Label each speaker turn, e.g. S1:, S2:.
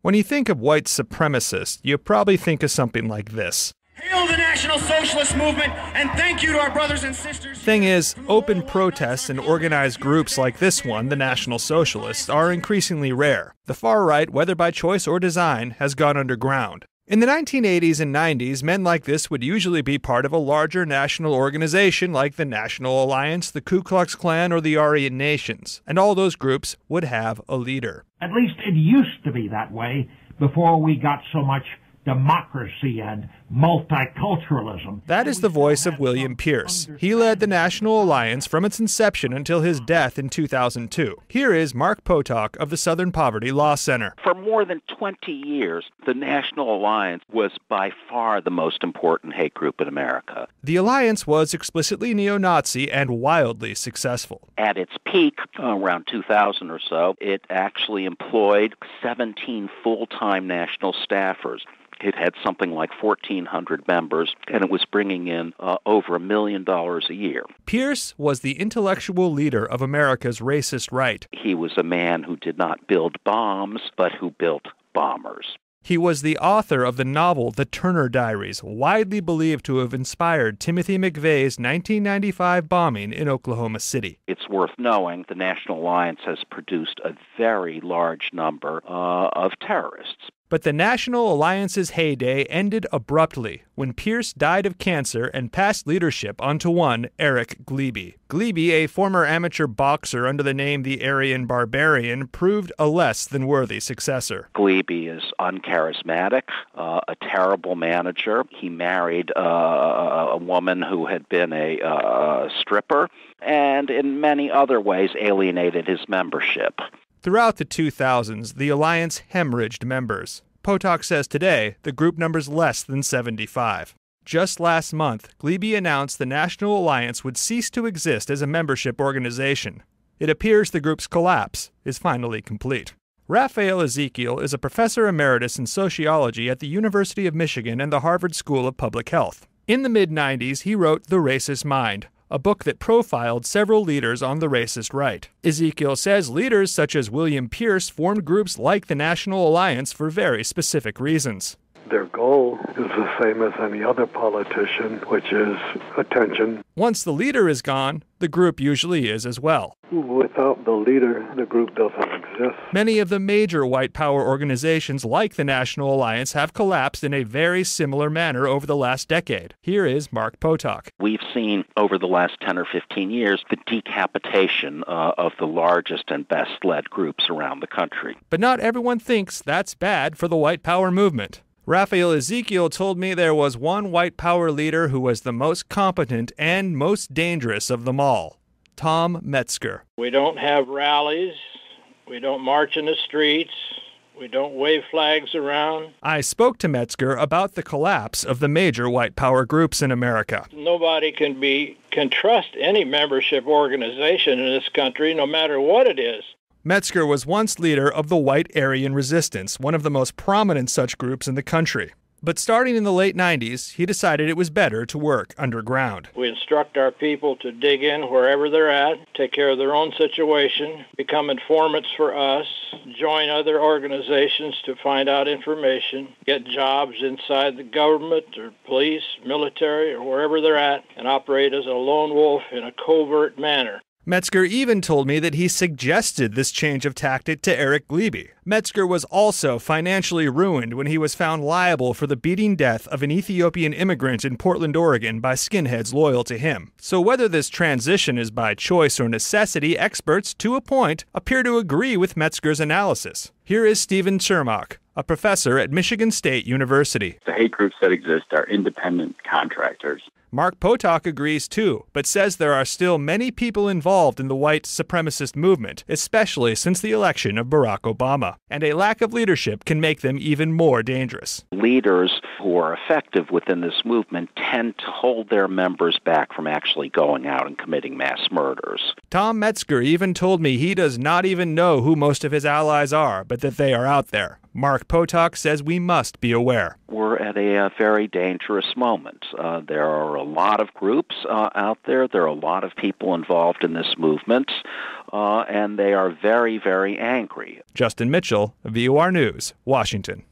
S1: When you think of white supremacists, you probably think of something like this.
S2: Hail the National Socialist Movement, and thank you to our brothers and sisters.
S1: Thing is, open protests and organized groups like this one, the National Socialists, are increasingly rare. The far right, whether by choice or design, has gone underground. In the 1980s and 90s, men like this would usually be part of a larger national organization like the National Alliance, the Ku Klux Klan, or the Aryan Nations, and all those groups would have a leader.
S3: At least it used to be that way before we got so much democracy and multiculturalism.
S1: That is the voice of William Pierce. He led the National Alliance from its inception until his death in 2002. Here is Mark Potok of the Southern Poverty Law Center.
S4: For more than 20 years, the National Alliance was by far the most important hate group in America.
S1: The alliance was explicitly neo-Nazi and wildly successful.
S4: At its peak, around 2000 or so, it actually employed 17 full-time national staffers. It had something like 1,400 members, and it was bringing in over $1 million a year.
S1: Pierce was the intellectual leader of America's racist right.
S4: He was a man who did not build bombs, but who built bombers.
S1: He was the author of the novel The Turner Diaries, widely believed to have inspired Timothy McVeigh's 1995 bombing in Oklahoma City.
S4: It's worth knowing the National Alliance has produced a very large number of terrorists.
S1: But the National Alliance's heyday ended abruptly when Pierce died of cancer and passed leadership onto one Eric Gliebe. Gliebe, a former amateur boxer under the name the Aryan Barbarian, proved a less than worthy successor.
S4: Gliebe is uncharismatic, a terrible manager. He married a woman who had been a stripper, and in many other ways alienated his membership.
S1: Throughout the 2000s, the alliance hemorrhaged members. Potok says today the group numbers less than 75. Just last month, Gliebe announced the National Alliance would cease to exist as a membership organization. It appears the group's collapse is finally complete. Raphael Ezekiel is a professor emeritus in sociology at the University of Michigan and the Harvard School of Public Health. In the mid-90s, he wrote The Racist Mind, a book that profiled several leaders on the racist right. Ezekiel says leaders such as William Pierce formed groups like the National Alliance for very specific reasons.
S5: Their goal is the same as any other politician, which is attention.
S1: Once the leader is gone, the group usually is as well.
S5: Without the leader, the group doesn't exist.
S1: Many of the major white power organizations like the National Alliance have collapsed in a very similar manner over the last decade. Here is Mark Potok.
S4: We've seen over the last 10 or 15 years the decapitation of the largest and best-led groups around the country.
S1: But not everyone thinks that's bad for the white power movement. Raphael Ezekiel told me there was one white power leader who was the most competent and most dangerous of them all, Tom Metzger.
S6: We don't have rallies. We don't march in the streets. We don't wave flags around.
S1: I spoke to Metzger about the collapse of the major white power groups in America.
S6: Nobody can trust any membership organization in this country, no matter what it is.
S1: Metzger was once leader of the White Aryan Resistance, one of the most prominent such groups in the country. But starting in the late 90s, he decided it was better to work underground.
S6: We instruct our people to dig in wherever they're at, take care of their own situation, become informants for us, join other organizations to find out information, get jobs inside the government or police, military, or wherever they're at, and operate as a lone wolf in a covert manner.
S1: Metzger even told me that he suggested this change of tactic to Eric Gliebe. Metzger was also financially ruined when he was found liable for the beating death of an Ethiopian immigrant in Portland, Oregon by skinheads loyal to him. So whether this transition is by choice or necessity, experts, to a point, appear to agree with Metzger's analysis. Here is Stephen Chermak, a professor at Michigan State University.
S7: The hate groups that exist are independent contractors.
S1: Mark Potok agrees too, but says there are still many people involved in the white supremacist movement, especially since the election of Barack Obama, and a lack of leadership can make them even more dangerous.
S4: Leaders who are effective within this movement tend to hold their members back from actually going out and committing mass murders.
S1: Tom Metzger even told me he does not even know who most of his allies are, but that they are out there. Mark Potok says we must be aware.
S4: We're we're at a very dangerous moment. There are a lot of groups out there. There are a lot of people involved in this movement, and they are very, very angry.
S1: Justin Mitchell, VOR News, Washington.